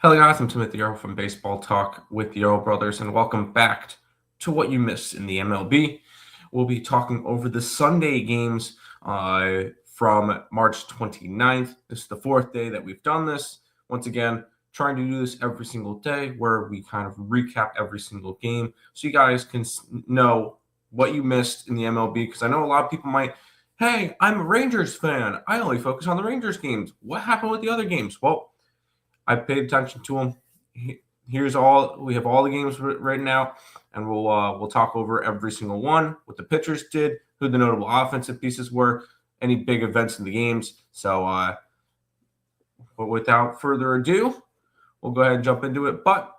Hello guys, I'm Timothy Earl from Baseball Talk with the Earl Brothers, and welcome back to what you missed in the MLB. We'll be talking over the Sunday games from March 29th. This is the fourth day that we've done this. Once again, trying to do this every single day where we kind of recap every single game so you guys can know what you missed in the MLB, because I know a lot of people might, hey, I'm a Rangers fan. I only focus on the Rangers games. What happened with the other games? Well, I paid attention to them. Here's all we have all the games written out, and we'll talk over every single one, what the pitchers did, who the notable offensive pieces were, any big events in the games. So, but without further ado, we'll go ahead and jump into it. But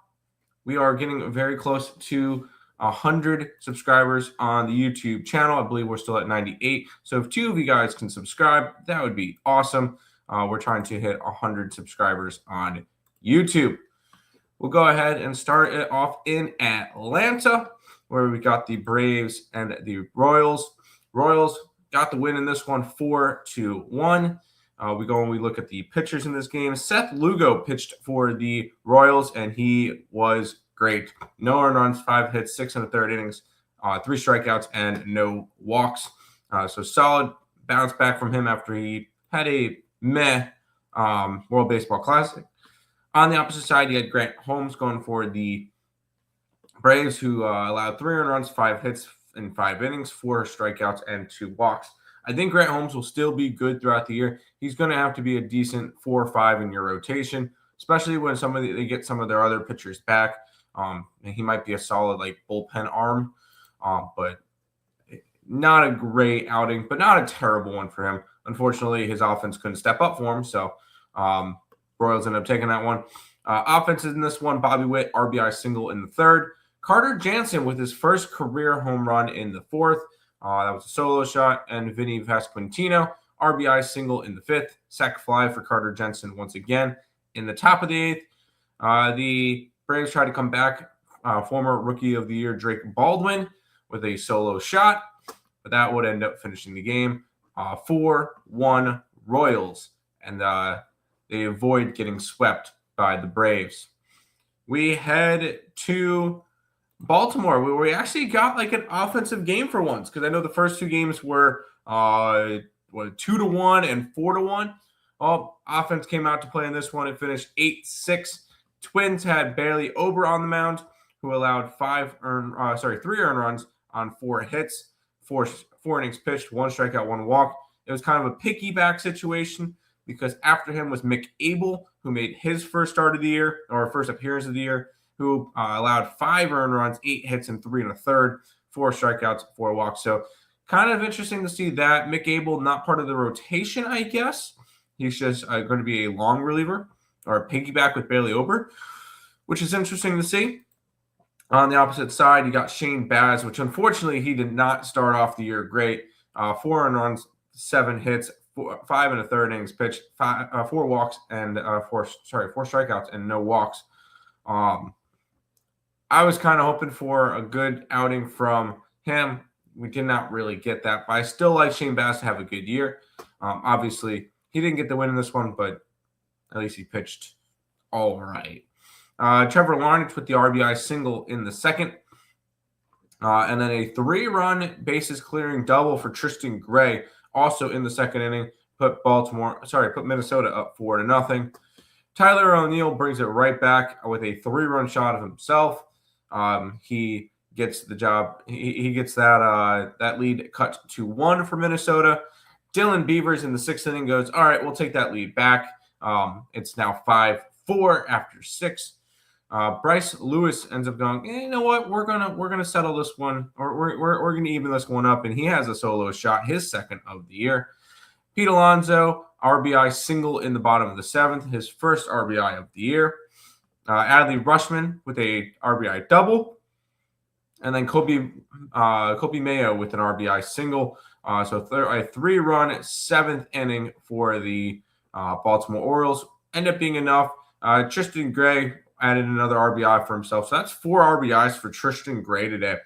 we are getting very close to 100 subscribers on the YouTube channel. I believe we're still at 98. So if two of you guys can subscribe, that would be awesome. We're trying to hit 100 subscribers on YouTube. We'll go ahead and start it off in Atlanta, where we got the Braves and the Royals. Royals got the win in this one 4-1. We look at the pitchers in this game. Seth Lugo pitched for the Royals, and he was great. No earned runs, 5 hits, 6 and a third innings, 3 strikeouts, and no walks. So solid bounce back from him after he had a meh World Baseball Classic. On the opposite side, you had Grant Holmes going for the Braves, who allowed 3 earned runs, 5 hits in 5 innings, 4 strikeouts, and 2 walks. I think Grant Holmes will still be good throughout the year. He's going to have to be a decent 4 or 5 in your rotation, especially when they get some of their other pitchers back. He might be a solid bullpen arm, but not a great outing, but not a terrible one for him. Unfortunately, his offense couldn't step up for him, so Royals ended up taking that one. Offenses in this one: Bobby Witt, RBI single in the third. Carter Jansen with his first career home run in the fourth. That was a solo shot. And Vinny Vasquintino, RBI single in the fifth. Sac fly for Carter Jansen once again. In the top of the eighth, the Braves tried to come back. Former Rookie of the Year Drake Baldwin with a solo shot, but that would end up finishing the game 4-1 Royals, and they avoid getting swept by the Braves. We head to Baltimore, where we actually got an offensive game for once, because I know the first 2 games were 2-1 and 4-1. Well, offense came out to play in this one. It finished 8-6. Twins had Bailey Ober on the mound, who allowed 3 earned runs on 4 hits, 4 innings pitched, 1 strikeout, 1 walk. It was kind of a piggyback situation, because after him was Mick Abel, who made his first start of the year, or first appearance of the year, who allowed 5 earned runs, 8 hits, and 3 and a third, 4 strikeouts, 4 walks. So kind of interesting to see that. Mick Abel, not part of the rotation, I guess. He's just going to be a long reliever, or a piggyback with Bailey Ober, which is interesting to see. On the opposite side, you got Shane Baz, which unfortunately he did not start off the year great. 4 earned runs, 7 hits, 5 and a third innings pitched, 4 walks, and 4 strikeouts and no walks. I was kind of hoping for a good outing from him. We did not really get that, but I still like Shane Baz to have a good year. Obviously, he didn't get the win in this one, but at least he pitched all right. Trevor Lawrence with the RBI single in the second. And then a 3-run bases clearing double for Tristan Gray, also in the second inning, put Minnesota up 4-0. Tyler O'Neill brings it right back with a 3-run shot of himself. He gets the job. He gets that lead cut to 1 for Minnesota. Dylan Beavers in the 6th inning goes, all right, we'll take that lead back. It's now 5-4 after 6. Bryce Lewis ends up going, you know what? We're gonna settle this one, or we're gonna even this one up, and he has a solo shot, his second of the year. Pete Alonso, RBI single in the bottom of the 7th, his first RBI of the year. Adley Rushman with a RBI double, and then Kobe Mayo with an RBI single. So a 3-run 7th inning for the Baltimore Orioles ended up being enough. Tristan Gray added another RBI for himself. So that's 4 RBIs for Tristan Gray today.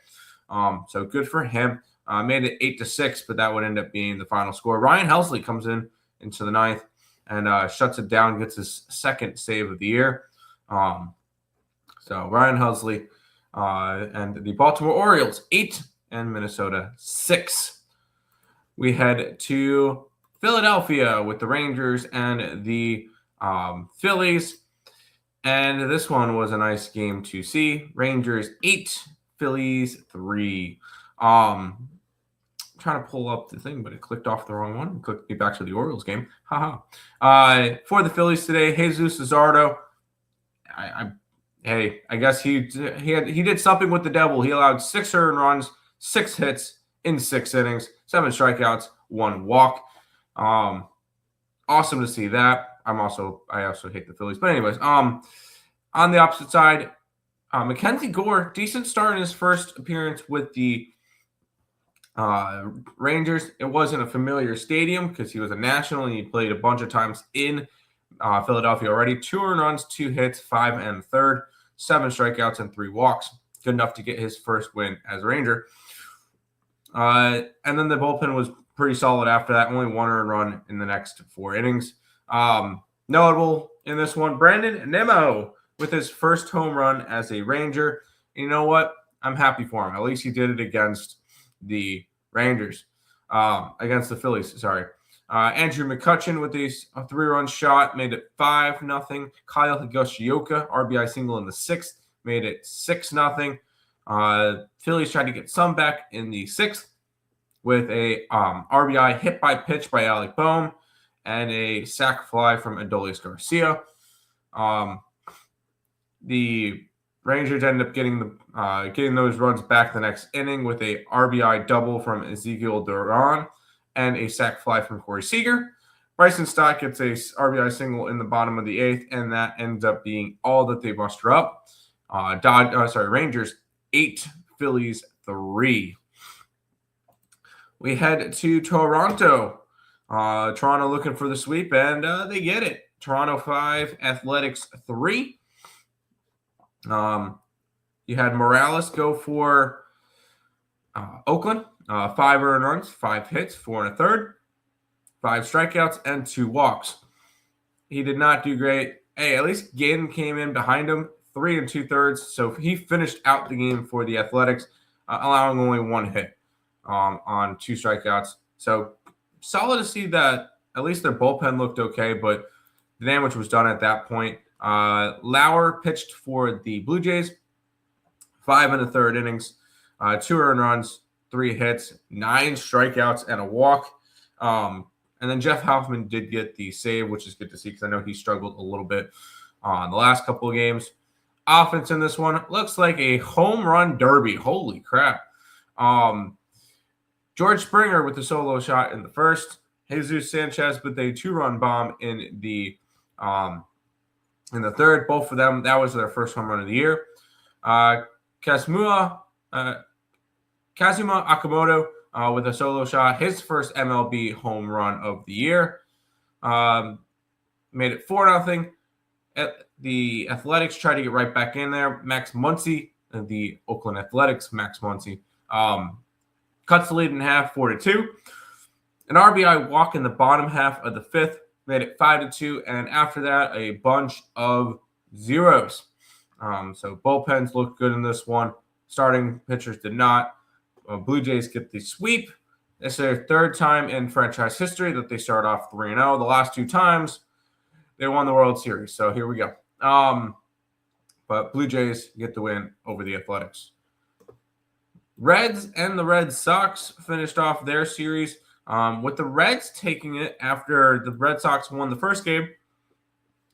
So good for him. Made it 8-6, but that would end up being the final score. Ryan Helsley comes into the 9th and shuts it down, gets his second save of the year. So Ryan Helsley and the Baltimore Orioles 8 and Minnesota 6. We head to Philadelphia with the Rangers and the Phillies. And this one was a nice game to see. Rangers 8, Phillies 3. Trying to pull up the thing, but it clicked off the wrong one. It clicked me back to the Orioles game. Haha. For the Phillies today, Jesus Luzardo. I guess he did something with the devil. He allowed 6 earned runs, 6 hits in 6 innings, 7 strikeouts, 1 walk. Awesome to see that. I also hate the Phillies, but anyways, on the opposite side, Mackenzie Gore, decent start in his first appearance with the Rangers. It wasn't a familiar stadium because he was a national and he played a bunch of times in Philadelphia already. 2 earned runs, 2 hits, 5 and a third, 7 strikeouts, and 3 walks. Good enough to get his first win as a Ranger. And then the bullpen was pretty solid after that. Only 1 earned run in the next 4 innings. Notable in this one, Brandon Nimmo with his first home run as a Ranger. And you know what? I'm happy for him. At least he did it against the Rangers. Against the Phillies, sorry. Andrew McCutchen with a 3-run shot made it 5-0. Kyle Higashioka, RBI single in the 6th, made it 6-0. Phillies tried to get some back in the 6th with a RBI hit by pitch by Alec Boehm and a sac fly from Adolis Garcia. The Rangers ended up getting those runs back the next inning with a RBI double from Ezekiel Duran and a sac fly from Corey Seager. Bryson Stott gets a RBI single in the bottom of the 8th, and that ends up being all that they muster up. Rangers 8, Phillies 3. We head to Toronto. Toronto looking for the sweep, and they get it. Toronto 5, Athletics 3. You had Morales go for Oakland. 5 earned runs, 5 hits, 4 and a third, 5 strikeouts, and 2 walks. He did not do great. Hey, at least Ginn came in behind him, 3 2/3. So he finished out the game for the Athletics, allowing only 1 hit on 2 strikeouts. So solid to see that at least their bullpen looked okay, but the damage was done at that point. Lauer pitched for the Blue Jays, 5 1/3 innings, 2 earned runs, 3 hits, 9 strikeouts, and a walk. And then Jeff Hoffman did get the save, which is good to see because I know he struggled a little bit on the last couple of games. Offense in this one looks like a home run derby. Holy crap. George Springer with the solo shot in the first. Jesus Sanchez with a 2-run bomb in the third. Both of them, that was their first home run of the year. Kazuma Akamoto with a solo shot, his first MLB home run of the year. Made it 4-0. The Athletics tried to get right back in there. Max Muncy, the Oakland Athletics, Max Muncy, cuts the lead in half, 4-2. An RBI walk in the bottom half of the 5th made it 5-2, and after that, a bunch of zeros. So bullpens looked good in this one. Starting pitchers did not. Blue Jays get the sweep. It's their 3rd time in franchise history that they start off 3-0. The last 2 times, they won the World Series. So here we go. But Blue Jays get the win over the Athletics. Reds and the Red Sox finished off their series with the Reds taking it after the Red Sox won the first game.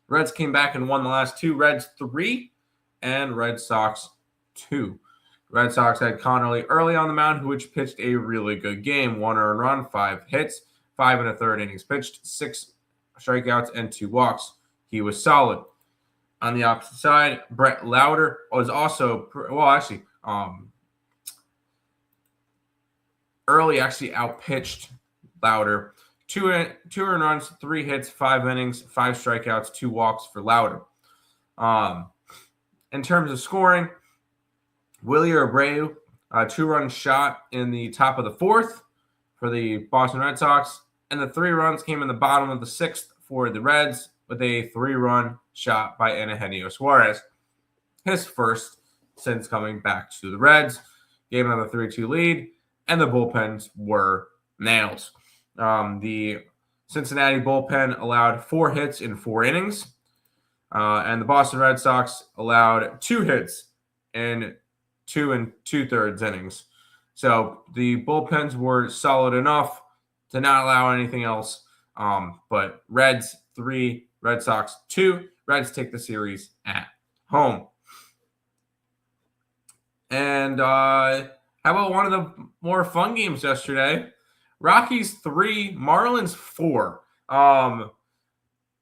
Reds came back and won the last 2. Reds 3 and Red Sox 2. Red Sox had Connerly early on the mound, which pitched a really good game. 1 earned run, 5 hits, 5 1/3 innings pitched, 6 strikeouts, and 2 walks. He was solid. On the opposite side, Brett Lauder was also, early outpitched Lauder. 2 earned runs, 3 hits, 5 innings, 5 strikeouts, 2 walks for Lauder. In terms of scoring, Willie Abreu, a 2-run shot in the top of the 4th for the Boston Red Sox, and the 3 runs came in the bottom of the 6th for the Reds, with a 3-run shot by Eugenio Suarez. His first since coming back to the Reds. Gave them a 3-2 lead, and the bullpens were nails. The Cincinnati bullpen allowed 4 hits in 4 innings, and the Boston Red Sox allowed 2 hits in 2 2/3 innings. So the bullpens were solid enough to not allow anything else. But Reds 3, Red Sox 2. Reds take the series at home. And how about one of the more fun games yesterday? Rockies 3, Marlins 4.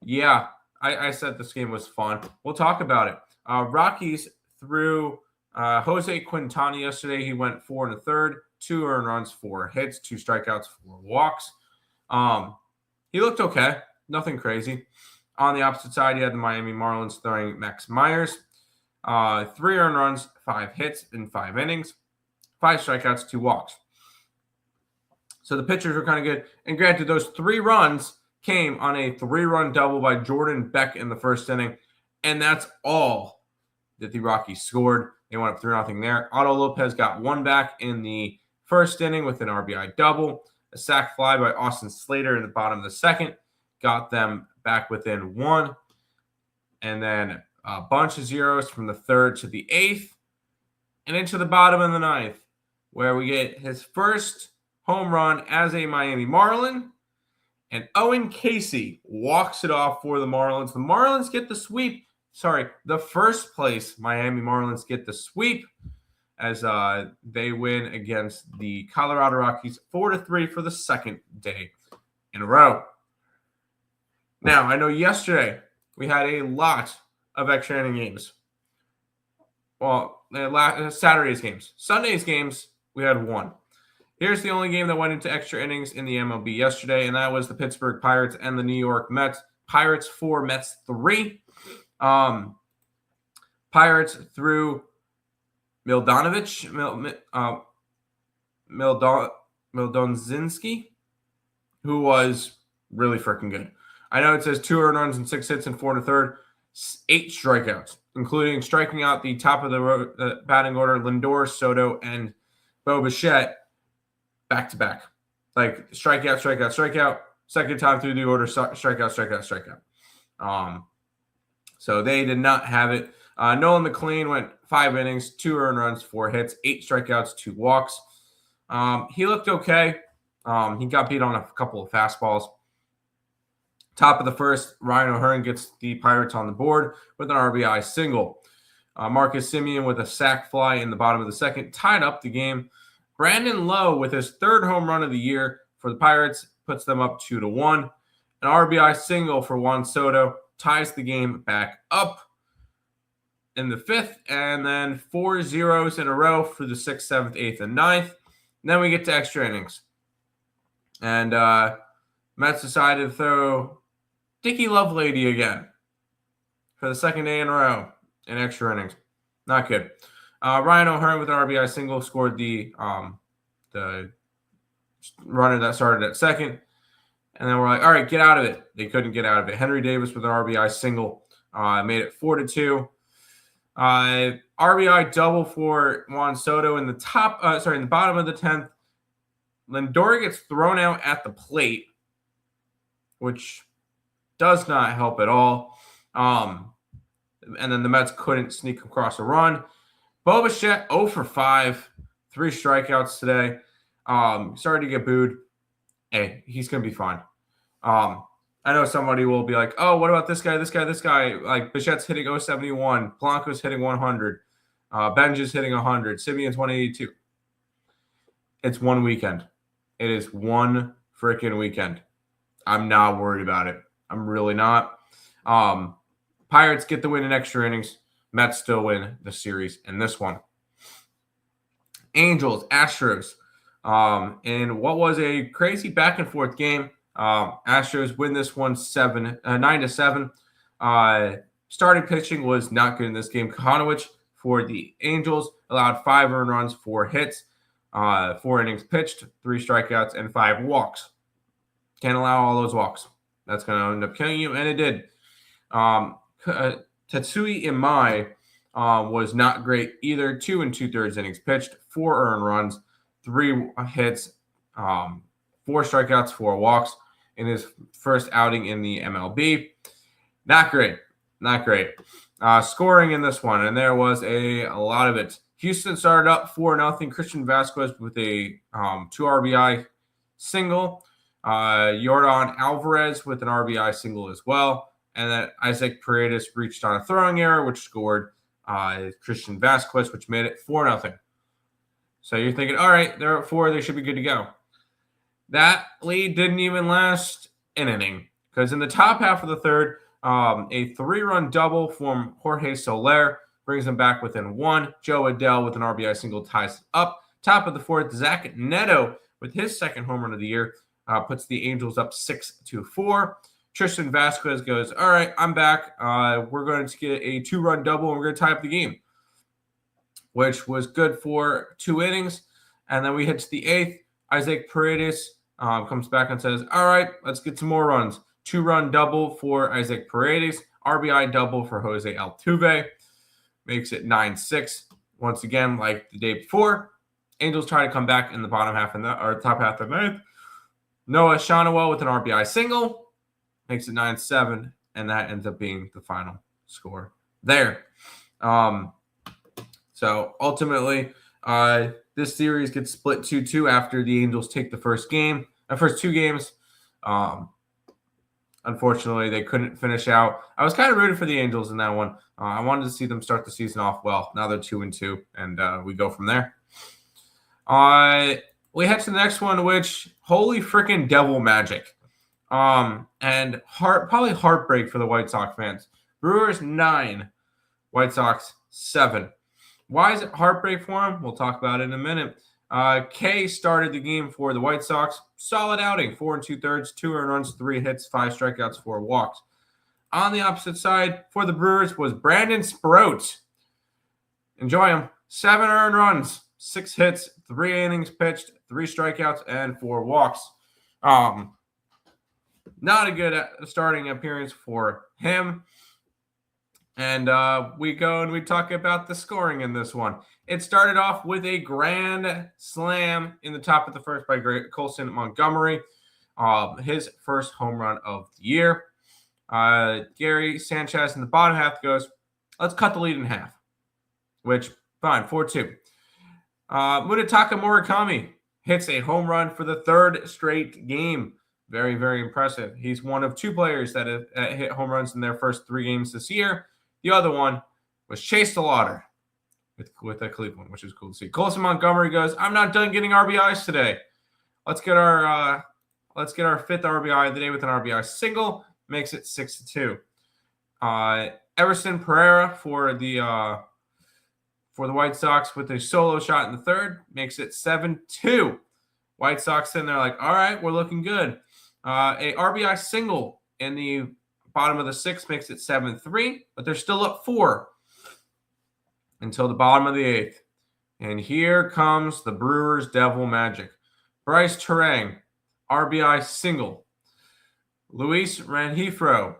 Yeah, I said this game was fun. We'll talk about it. Rockies threw Jose Quintana yesterday. He went 4 1/3, 2 earned runs, 4 hits, 2 strikeouts, 4 walks. He looked okay. Nothing crazy. On the opposite side, you had the Miami Marlins throwing Max Myers. 3 earned runs, 5 hits in 5 innings, 5 strikeouts, 2 walks. So the pitchers were kind of good. And granted, those 3 runs came on a 3-run double by Jordan Beck in the first inning. And that's all that the Rockies scored. They went up 3-0 there. Otto Lopez got 1 back in the first inning with an RBI double. A sac fly by Austin Slater in the bottom of the second got them back within 1. And then a bunch of zeros from the 3rd to the 8th and into the bottom of the 9th, where we get his first home run as a Miami Marlin, and Owen Casey walks it off for the Marlins. The Marlins get the sweep. The first place Miami Marlins get the sweep as they win against the Colorado Rockies 4-3 for the second day in a row. Now, I know yesterday we had a lot of extra inning games. Well, Saturday's games. Sunday's games, we had 1. Here's the only game that went into extra innings in the MLB yesterday, and that was the Pittsburgh Pirates and the New York Mets. Pirates 4, Mets 3. Pirates threw Mildonzinski, who was really freaking good. I know it says 2 earned runs and 6 hits in 4 1/3, 8 strikeouts, including striking out the top of the batting order, Lindor, Soto, and Bo Bichette back-to-back. Like strikeout. Second time through the order, strikeout. So they did not have it. Nolan McLean went 5 innings, 2 earned runs, 4 hits, 8 strikeouts, 2 walks. He looked okay. He got beat on a couple of fastballs. Top of the first, Ryan O'Hearn gets the Pirates on the board with an RBI single. Marcus Semien with a sac fly in the bottom of the second tied up the game. Brandon Lowe with his 3rd home run of the year for the Pirates puts them up 2-1. An RBI single for Juan Soto ties the game back up in the 5th, and then 4 zeros in a row for the 6th, 7th, 8th, and 9th. And then we get to extra innings. And Mets decided to throw Dickie Lovelady again for the 2nd day in a row in extra innings. Not good. Ryan O'Hearn with an RBI single scored the runner that started at second. And then we're like, all right, get out of it. They couldn't get out of it. Henry Davis with an RBI single made it 4-2. RBI double for Juan Soto in the in the bottom of the 10th. Lindor gets thrown out at the plate, which does not help at all. And then the Mets couldn't sneak across a run. Bo Bichette 0 for 5, 3 strikeouts today. Started to get booed. Hey, he's going to be fine. I know somebody will be like, oh, what about this guy? Like Bichette's hitting 071. Blanco's hitting 100. Benj is hitting 100. Simeon's 182. It's one weekend. It is one freaking weekend. I'm not worried about it. I'm really not. Pirates get the win in extra innings. Mets still win the series in this one. Angels, Astros. In what was a crazy back and forth game. Astros win this one 9-7. Starting pitching was not good in this game. Kahanowicz for the Angels allowed 5 earned runs, 4 hits, 4 innings pitched, 3 strikeouts, and 5 walks. Can't allow all those walks. That's going to end up killing you, and it did. Tatsui Imai was not great either. 2 2/3 innings pitched, 4 earned runs, 3 hits, 4 strikeouts, 4 walks in his first outing in the MLB. Not great. Not great. Scoring in this one, and there was a lot of it. Houston started up 4-0. Christian Vasquez with a 2 RBI single. Yordan Alvarez with an RBI single as well. And then Isaac Paredes reached on a throwing error, which scored Christian Vasquez, which made it 4-0. So you're thinking, all right, they're at 4. They should be good to go. That lead didn't even last an inning because in the top half of the third, a 3-run double from Jorge Soler brings them back within 1. Joe Adele with an RBI single ties it up. Top of the fourth, Zach Neto with his second home run of the year puts the Angels up 6-4. Tristan Vasquez goes, all right, I'm back. We're going to get a 2-run double, and we're going to tie up the game, which was good for 2 innings. And then we hit to the 8th. Isaac Paredes comes back and says, all right, let's get some more runs. 2-run double for Isaac Paredes. RBI double for Jose Altuve. Makes it 9-6. Once again, like the day before, Angels try to come back in the bottom half or top half of the ninth. Noah Shanaway with an RBI single. Makes it 9-7, and that ends up being the final score there. So ultimately, this series gets split 2-2 after the Angels take the first 2 games. Unfortunately, they couldn't finish out. I was kind of rooting for the Angels in that one. I wanted to see them start the season off well. Now they're 2-2, and we go from there. We head to the next one, which holy freaking devil magic. And probably heartbreak for the White Sox fans. Brewers 9, White Sox 7. Why is it heartbreak for them? We'll talk about it in a minute. K started the game for the White Sox. Solid outing, 4 2/3, 2 earned runs, 3 hits, 5 strikeouts, 4 walks. On the opposite side for the Brewers was Brandon Sproat. Enjoy him. 7 earned runs, 6 hits, 3 innings pitched, 3 strikeouts, and 4 walks. Not a good starting appearance for him. And we go and we talk about the scoring in this one. It started off with a grand slam in the top of the first by Colson Montgomery. His first home run of the year. Gary Sanchez in the bottom half goes, let's cut the lead in half. Which, fine, 4-2. Munetaka Murakami hits a home run for the 3rd straight game. Very, very impressive. He's one of 2 players that have hit home runs in their first 3 games this year. The other one was Chase DeLauder with the Cleveland, which is cool to see. Colson Montgomery goes, I'm not done getting RBIs today. Let's get our 5th RBI of the day with an RBI single. Makes it 6-2. Everson Pereira for the White Sox with a solo shot in the 3rd makes it 7-2. White Sox in there like, all right, we're looking good. A RBI single in the bottom of the 6th makes it 7-3, but they're still up 4 until the bottom of the 8th. And here comes the Brewers' devil magic. Bryce Terang, RBI single. Luis Rengifo,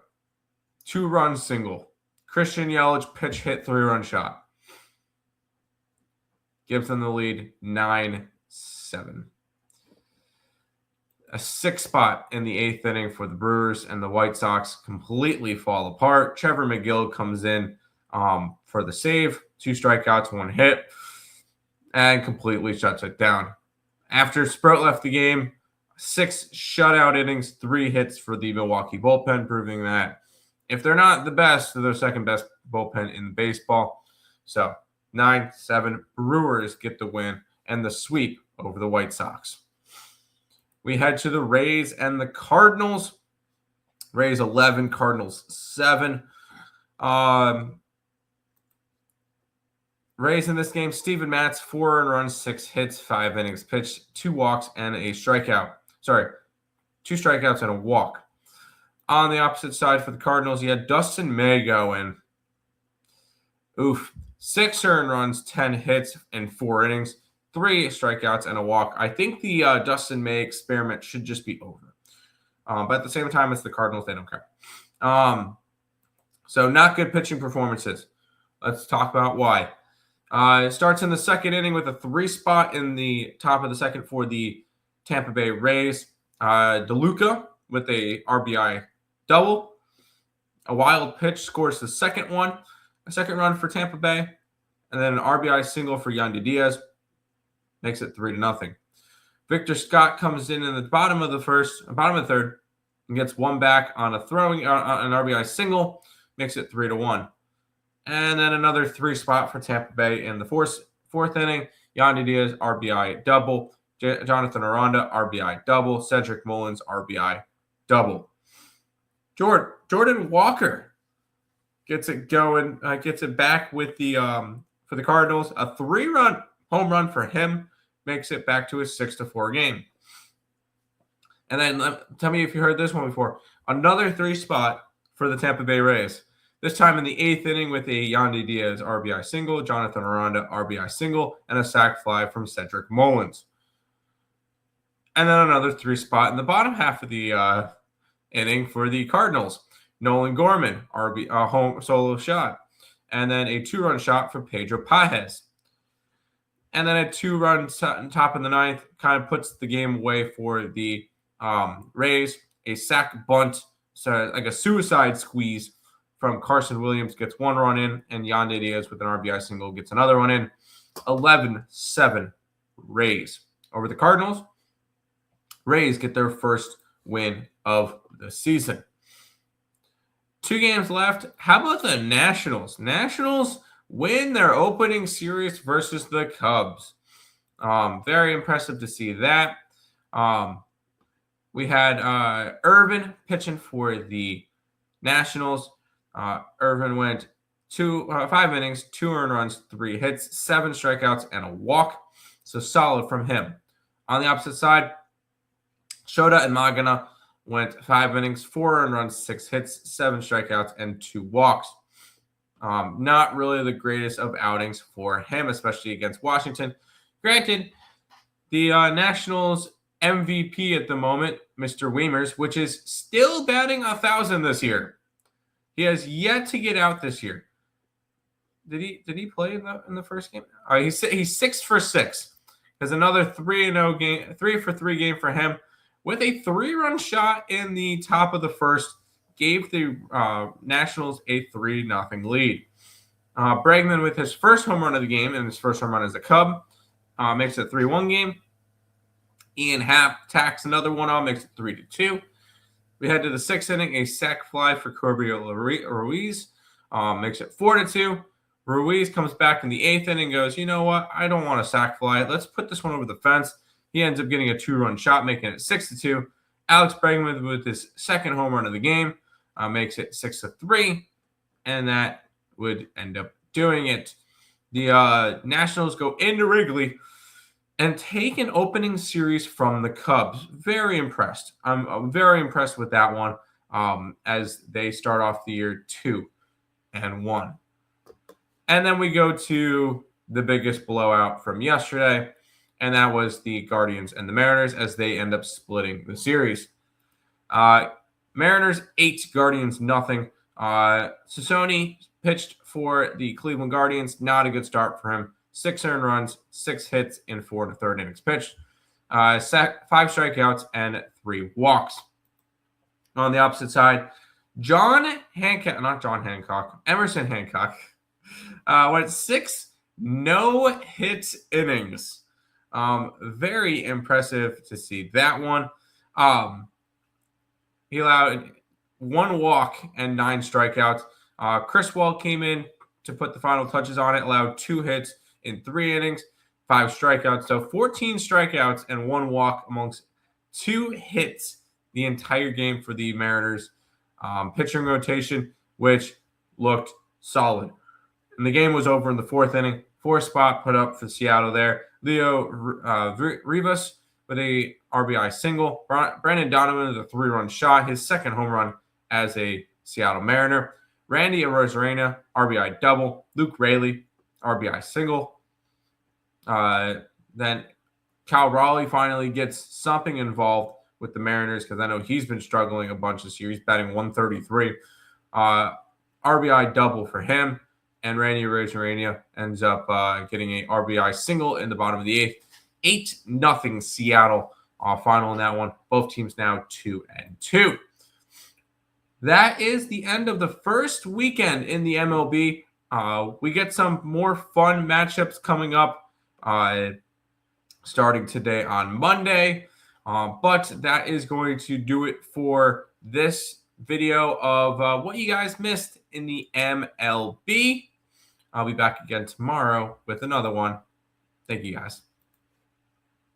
2-run single. Christian Yelich pitch hit 3-run shot. Gives them the lead 9-7. A 6th spot in the 8th inning for the Brewers, and the White Sox completely fall apart. Trevor McGill comes in for the save. 2 strikeouts, 1 hit, and completely shuts it down. After Sproat left the game, 6 shutout innings, 3 hits for the Milwaukee bullpen, proving that if they're not the best, they're the 2nd best bullpen in baseball. So 9-7, Brewers get the win and the sweep over the White Sox. We head to the Rays and the Cardinals. Rays 11, Cardinals 7. Rays in this game, Steven Matz, 4 earned runs, 6 hits, 5 innings pitched, 2 walks, and a strikeout. 2 strikeouts and a walk. On the opposite side for the Cardinals, you had Dustin May go in. 6 earned runs, 10 hits, and 4 innings. 3 strikeouts and a walk. I think the Dustin May experiment should just be over. But at the same time, it's the Cardinals. They don't care. So not good pitching performances. Let's talk about why. It starts in the second inning with a 3 spot in the top of the second for the Tampa Bay Rays. DeLuca with a RBI double. A wild pitch scores the second run for Tampa Bay, and then an RBI single for Yandy Diaz makes it 3-0. Victor Scott comes in the bottom of the third, and gets one back on an RBI single, makes it 3-1. And then another 3 spot for Tampa Bay in the fourth inning. Yandy Diaz RBI double, Jonathan Aranda RBI double, Cedric Mullins RBI double. Jordan Walker gets it going, gets it back with the for the Cardinals. A 3-run home run for him makes it back to a 6-4 game. And then tell me if you heard this one before. Another 3 spot for the Tampa Bay Rays. This time in the 8th inning with a Yandy Diaz RBI single, Jonathan Aranda RBI single, and a sac fly from Cedric Mullins. And then another 3 spot in the bottom half of the inning for the Cardinals. Nolan Gorman, home solo shot. And then a 2-run shot for Pedro Pages. And then a 2-run top of the 9th kind of puts the game away for the Rays. A sac bunt, so like a suicide squeeze from Carson Williams gets 1 run in, and Yandy Diaz with an RBI single gets another one in. 11-7 Rays over the Cardinals. Rays get their first win of the season. 2 games left. How about the Nationals? Nationals win their opening series versus the Cubs. Very impressive to see that. We had Irvin pitching for the Nationals. Irvin went 5 innings, 2 earned runs, 3 hits, 7 strikeouts, and a walk. So solid from him. On the opposite side, Shota and Magana went 5 innings, 4 earned runs, 6 hits, 7 strikeouts, and 2 walks. Not really the greatest of outings for him, especially against Washington. Granted, the Nationals MVP at the moment, Mr. Weimers, which is still batting 1,000 this year. He has yet to get out this year. Did he play in the first game? He's 6 for 6. There's another 3-0 game, 3 for 3 game for him, with a 3-run shot in the top of the first. Gave the Nationals a 3-0 lead. Bregman with his first home run of the game, and his first home run as a Cub, makes it a 3-1 game. Ian Happ tacks another one on, makes it 3-2. We head to the 6th inning, a sac fly for Corbio Ruiz, makes it 4-2. Ruiz comes back in the 8th inning and goes, you know what? I don't want a sac fly. Let's put this one over the fence. He ends up getting a 2-run shot, making it 6-2. Alex Bregman with his second home run of the game makes it 6-3, and that would end up doing it. The Nationals go into Wrigley and take an opening series from the Cubs. Very impressed. I'm very impressed with that one as they start off the year 2-1. And then we go to the biggest blowout from yesterday, and that was the Guardians and the Mariners as they end up splitting the series. Mariners 8, Guardians nothing. Sassoni pitched for the Cleveland Guardians. Not a good start for him. 6 earned runs, 6 hits in 4 1/3 innings pitched. 5 strikeouts and 3 walks. On the opposite side, Emerson Hancock went 6 no-hit innings. Very impressive to see that one. He allowed 1 walk and 9 strikeouts. Chris Wall came in to put the final touches on it, allowed 2 hits in 3 innings, 5 strikeouts. So 14 strikeouts and 1 walk amongst 2 hits the entire game for the Mariners pitching rotation, which looked solid. And the game was over in the 4th inning. 4th spot put up for Seattle there. Leo Rivas with a RBI single. Brandon Donovan with a 3-run shot, his second home run as a Seattle Mariner. Randy Arozarena, RBI double. Luke Raley, RBI single. Then Cal Raleigh finally gets something involved with the Mariners because I know he's been struggling a bunch this year. He's batting 133. RBI double for him. And Randy Arozarena ends up getting a RBI single in the bottom of the eighth. 8-0 Seattle final in that one. Both teams now 2-2. That is the end of the first weekend in the MLB. We get some more fun matchups coming up starting today on Monday. But that is going to do it for this video of what you guys missed in the MLB. I'll be back again tomorrow with another one. Thank you, guys.